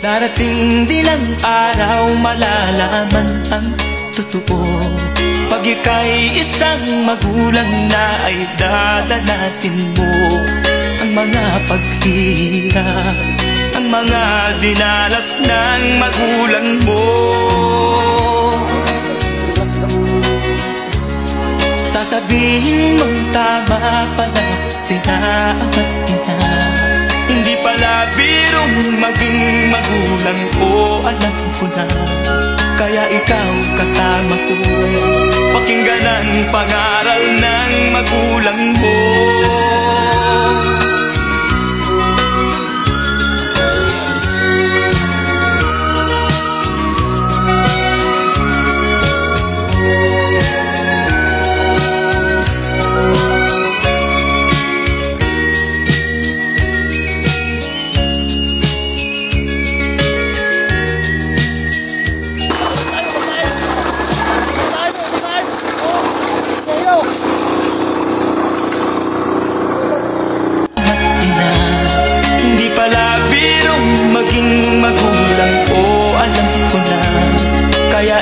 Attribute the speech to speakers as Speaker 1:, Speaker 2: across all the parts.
Speaker 1: Darating din ang araw, malalaman ang totoo. Pag ika'y isang magulang na, ay dadanasin mo ang mga paghihirap, ang mga dinalas ng magulang mo. Sasabihin mong tama pala sila ama't ina. Hindi pala birong maging magulang ko, alam ko na. Kaya ikaw kasama ko, pakinggan ang pangaral ng magulang mo.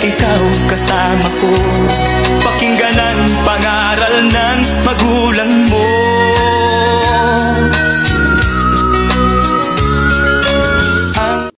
Speaker 1: Ikaw kasama ko, pakinggan ang pangaral ng magulang